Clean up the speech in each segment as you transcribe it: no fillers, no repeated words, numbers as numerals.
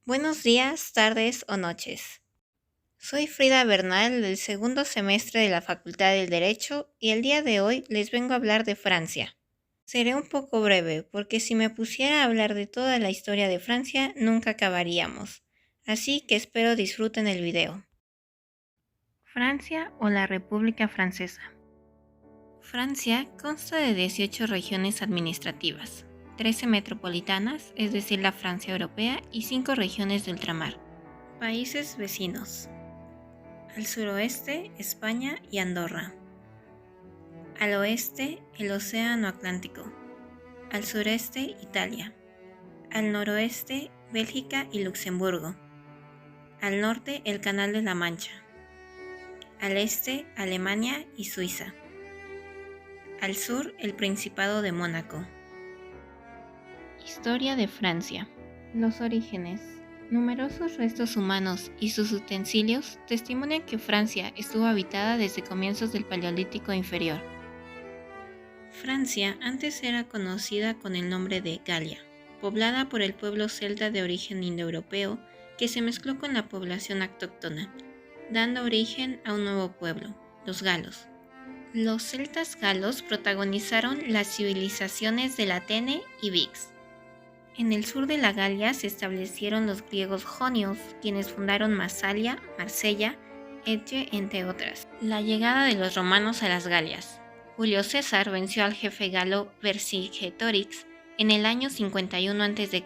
Buenos días, tardes o noches. Soy Frida Bernal del segundo semestre de la Facultad del Derecho y el día de hoy les vengo a hablar de Francia. Seré un poco breve porque si me pusiera a hablar de toda la historia de Francia nunca acabaríamos, así que espero disfruten el video. Francia o la República Francesa. Francia consta de 18 regiones administrativas, 13 metropolitanas, es decir, la Francia europea, y 5 regiones de ultramar. Países vecinos. Al suroeste, España y Andorra. Al oeste, el Océano Atlántico. Al sureste, Italia. Al noroeste, Bélgica y Luxemburgo. Al norte, el Canal de la Mancha. Al este, Alemania y Suiza. Al sur, el Principado de Mónaco. Historia de Francia. Los orígenes. Numerosos restos humanos y sus utensilios testimonian que Francia estuvo habitada desde comienzos del Paleolítico inferior. Francia antes era conocida con el nombre de Galia, poblada por el pueblo celta de origen indoeuropeo que se mezcló con la población autóctona, dando origen a un nuevo pueblo, los galos. Los celtas galos protagonizaron las civilizaciones de Atene y Vix. En el sur de la Galia se establecieron los griegos jonios, quienes fundaron Masalia, Marsella, Etye, entre otras. La llegada de los romanos a las Galias. Julio César venció al jefe galo Vercingetorix en el año 51 a.C.,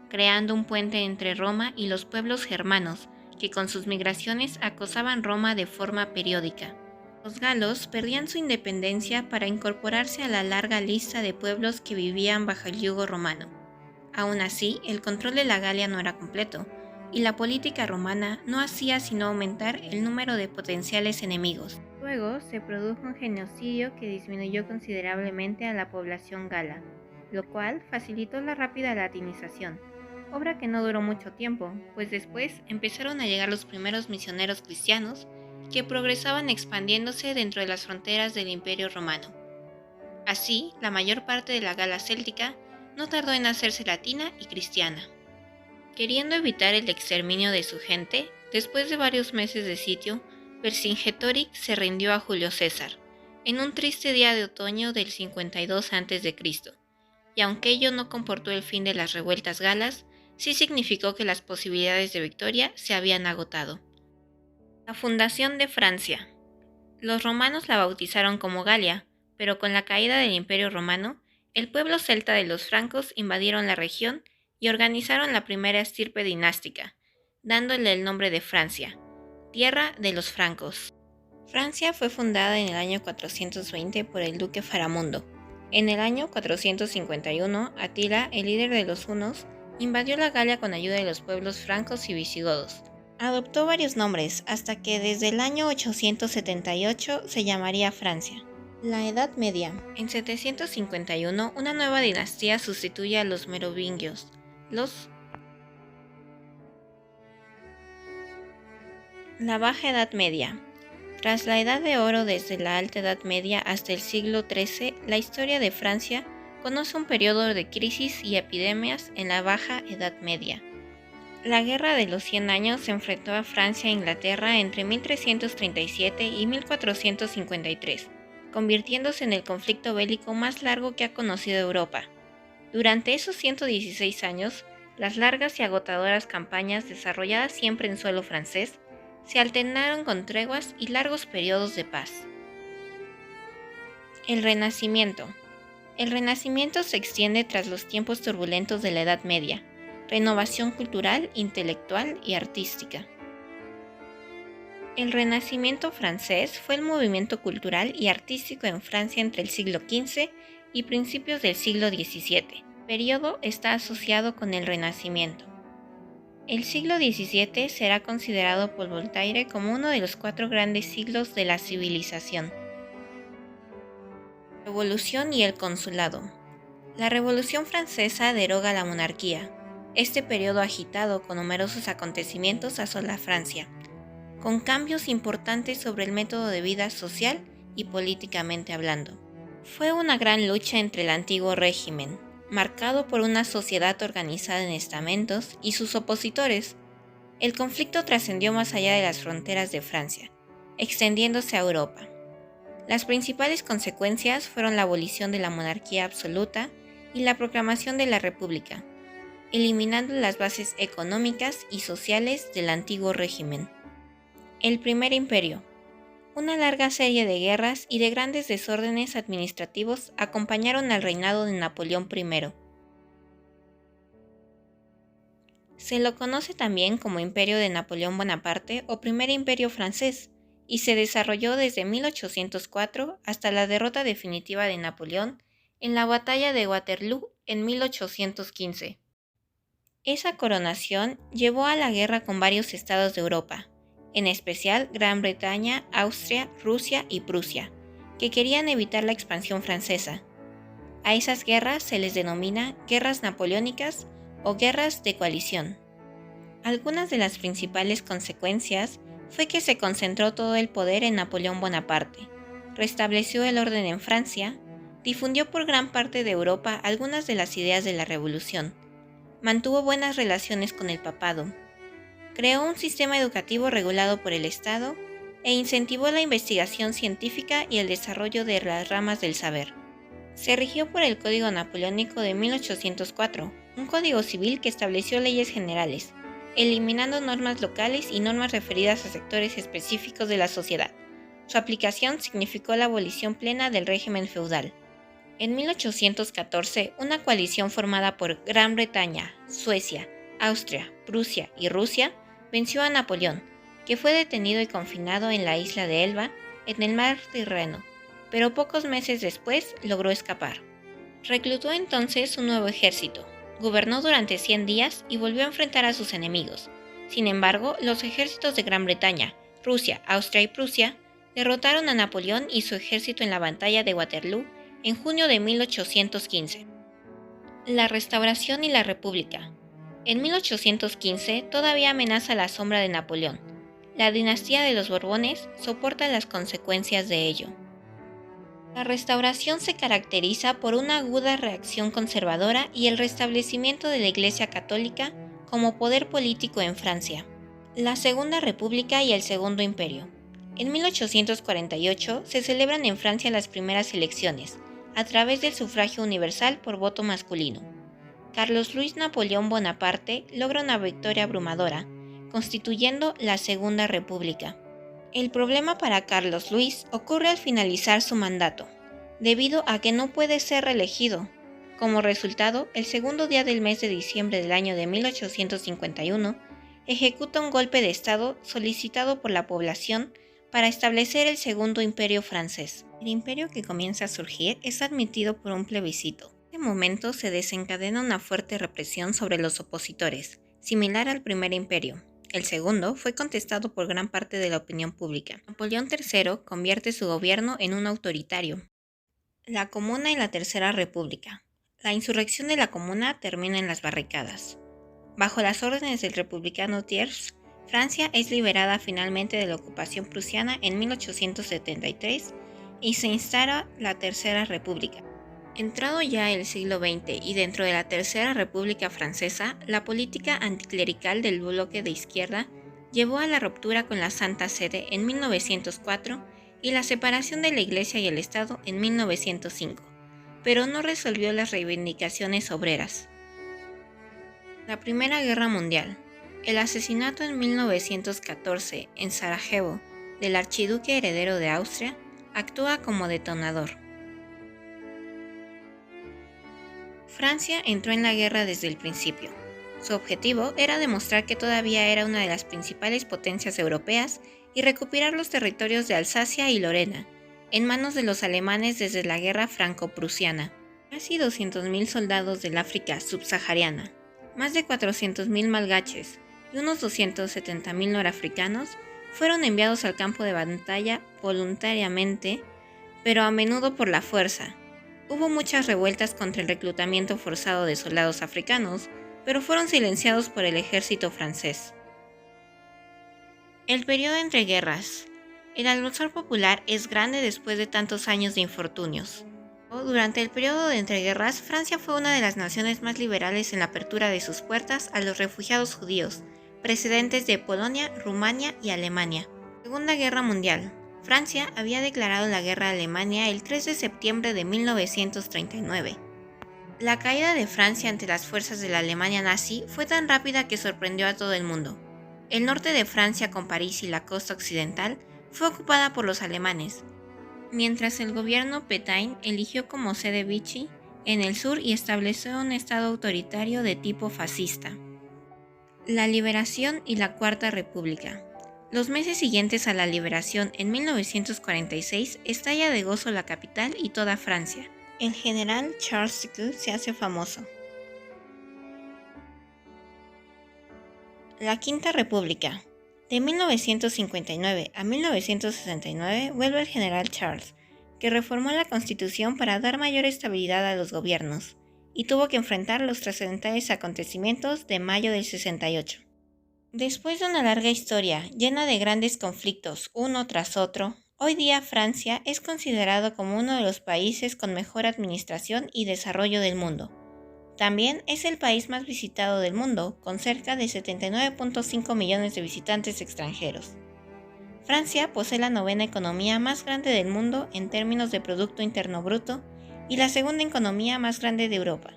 creando un puente entre Roma y los pueblos germanos, que con sus migraciones acosaban Roma de forma periódica. Los galos perdían su independencia para incorporarse a la larga lista de pueblos que vivían bajo el yugo romano. Aún así, el control de la Galia no era completo, y la política romana no hacía sino aumentar el número de potenciales enemigos. Luego se produjo un genocidio que disminuyó considerablemente a la población gala, lo cual facilitó la rápida latinización, obra que no duró mucho tiempo, pues después empezaron a llegar los primeros misioneros cristianos que progresaban expandiéndose dentro de las fronteras del Imperio Romano. Así, la mayor parte de la Galia céltica no tardó en hacerse latina y cristiana. Queriendo evitar el exterminio de su gente, después de varios meses de sitio, Vercingetorix se rindió a Julio César, en un triste día de otoño del 52 a.C., y aunque ello no comportó el fin de las revueltas galas, sí significó que las posibilidades de victoria se habían agotado. La fundación de Francia. Los romanos la bautizaron como Galia, pero con la caída del Imperio Romano, el pueblo celta de los francos invadieron la región y organizaron la primera estirpe dinástica, dándole el nombre de Francia, tierra de los francos. Francia fue fundada en el año 420 por el duque Faramundo. En el año 451, Atila, el líder de los hunos, invadió la Galia con ayuda de los pueblos francos y visigodos. Adoptó varios nombres hasta que desde el año 878 se llamaría Francia. La Edad Media. En 751, una nueva dinastía sustituye a los merovingios, La Baja Edad Media. Tras la Edad de Oro desde la Alta Edad Media hasta el siglo XIII, la historia de Francia conoce un periodo de crisis y epidemias en la Baja Edad Media. La Guerra de los 100 Años se enfrentó a Francia e Inglaterra entre 1337 y 1453, convirtiéndose en el conflicto bélico más largo que ha conocido Europa. Durante esos 116 años, las largas y agotadoras campañas desarrolladas siempre en suelo francés se alternaron con treguas y largos periodos de paz. El Renacimiento. El Renacimiento se extiende tras los tiempos turbulentos de la Edad Media. Renovación cultural, intelectual y artística. El Renacimiento francés fue el movimiento cultural y artístico en Francia entre el siglo XV y principios del siglo XVII. Periodo está asociado con el Renacimiento. El siglo XVII será considerado por Voltaire como uno de los 4 grandes siglos de la civilización. Revolución y el consulado. La Revolución Francesa deroga la monarquía. Este periodo agitado con numerosos acontecimientos asola Francia, con cambios importantes sobre el método de vida social y políticamente hablando. Fue una gran lucha entre el antiguo régimen, marcado por una sociedad organizada en estamentos y sus opositores. El conflicto trascendió más allá de las fronteras de Francia, extendiéndose a Europa. Las principales consecuencias fueron la abolición de la monarquía absoluta y la proclamación de la República, eliminando las bases económicas y sociales del antiguo régimen. El Primer Imperio. Una larga serie de guerras y de grandes desórdenes administrativos acompañaron al reinado de Napoleón I. Se lo conoce también como Imperio de Napoleón Bonaparte o Primer Imperio francés, y se desarrolló desde 1804 hasta la derrota definitiva de Napoleón en la batalla de Waterloo en 1815. Esa coronación llevó a la guerra con varios estados de Europa, en especial Gran Bretaña, Austria, Rusia y Prusia, que querían evitar la expansión francesa. A esas guerras se les denomina guerras napoleónicas o guerras de coalición. Algunas de las principales consecuencias fue que se concentró todo el poder en Napoleón Bonaparte, restableció el orden en Francia, difundió por gran parte de Europa algunas de las ideas de la Revolución, mantuvo buenas relaciones con el papado, creó un sistema educativo regulado por el Estado e incentivó la investigación científica y el desarrollo de las ramas del saber. Se rigió por el Código Napoleónico de 1804, un código civil que estableció leyes generales, eliminando normas locales y normas referidas a sectores específicos de la sociedad. Su aplicación significó la abolición plena del régimen feudal. En 1814, una coalición formada por Gran Bretaña, Suecia, Austria, Prusia y Rusia venció a Napoleón, que fue detenido y confinado en la isla de Elba, en el mar Tirreno, pero pocos meses después logró escapar. Reclutó entonces un nuevo ejército, gobernó durante 100 días y volvió a enfrentar a sus enemigos. Sin embargo, los ejércitos de Gran Bretaña, Rusia, Austria y Prusia derrotaron a Napoleón y su ejército en la batalla de Waterloo en junio de 1815. La Restauración y la República. En 1815 todavía amenaza la sombra de Napoleón. La dinastía de los Borbones soporta las consecuencias de ello. La Restauración se caracteriza por una aguda reacción conservadora y el restablecimiento de la Iglesia Católica como poder político en Francia. La Segunda República y el Segundo Imperio. En 1848 se celebran en Francia las primeras elecciones, a través del sufragio universal por voto masculino. Carlos Luis Napoleón Bonaparte logra una victoria abrumadora, constituyendo la Segunda República. El problema para Carlos Luis ocurre al finalizar su mandato, debido a que no puede ser reelegido. Como resultado, el segundo día del mes de diciembre del año de 1851, ejecuta un golpe de Estado solicitado por la población para establecer el Segundo Imperio francés. El imperio que comienza a surgir es admitido por un plebiscito. En este momento se desencadena una fuerte represión sobre los opositores, similar al Primer Imperio. El segundo fue contestado por gran parte de la opinión pública. Napoleón III convierte su gobierno en un autoritario. La Comuna y la Tercera República. La insurrección de la Comuna termina en las barricadas. Bajo las órdenes del republicano Thiers, Francia es liberada finalmente de la ocupación prusiana en 1873 y se instala la Tercera República. Entrado ya el siglo XX y dentro de la Tercera República Francesa, la política anticlerical del bloque de izquierda llevó a la ruptura con la Santa Sede en 1904 y la separación de la Iglesia y el Estado en 1905, pero no resolvió las reivindicaciones obreras. La Primera Guerra Mundial. El asesinato en 1914 en Sarajevo del archiduque heredero de Austria actúa como detonador. Francia entró en la guerra desde el principio. Su objetivo era demostrar que todavía era una de las principales potencias europeas y recuperar los territorios de Alsacia y Lorena, en manos de los alemanes desde la guerra franco-prusiana. Casi 200.000 soldados del África subsahariana, más de 400.000 malgaches y unos 270.000 norafricanos fueron enviados al campo de batalla voluntariamente, pero a menudo por la fuerza. Hubo muchas revueltas contra el reclutamiento forzado de soldados africanos, pero fueron silenciados por el ejército francés. El periodo entre guerras. El alboroto popular es grande después de tantos años de infortunios. Durante el periodo de entreguerras, Francia fue una de las naciones más liberales en la apertura de sus puertas a los refugiados judíos, precedentes de Polonia, Rumania y Alemania. Segunda Guerra Mundial. Francia había declarado la guerra a Alemania el 3 de septiembre de 1939. La caída de Francia ante las fuerzas de la Alemania nazi fue tan rápida que sorprendió a todo el mundo. El norte de Francia, con París y la costa occidental, fue ocupada por los alemanes, mientras el gobierno Pétain eligió como sede Vichy en el sur y estableció un estado autoritario de tipo fascista. La liberación y la Cuarta República. Los meses siguientes a la liberación, en 1946, estalla de gozo la capital y toda Francia. El general Charles de Gaulle se hace famoso. La Quinta República. De 1959 a 1969 vuelve el general Charles, que reformó la Constitución para dar mayor estabilidad a los gobiernos, y tuvo que enfrentar los trascendentales acontecimientos de mayo del 68. Después de una larga historia llena de grandes conflictos uno tras otro, hoy día Francia es considerado como uno de los países con mejor administración y desarrollo del mundo. También es el país más visitado del mundo, con cerca de 79.5 millones de visitantes extranjeros. Francia posee la novena economía más grande del mundo en términos de Producto Interno Bruto y la segunda economía más grande de Europa.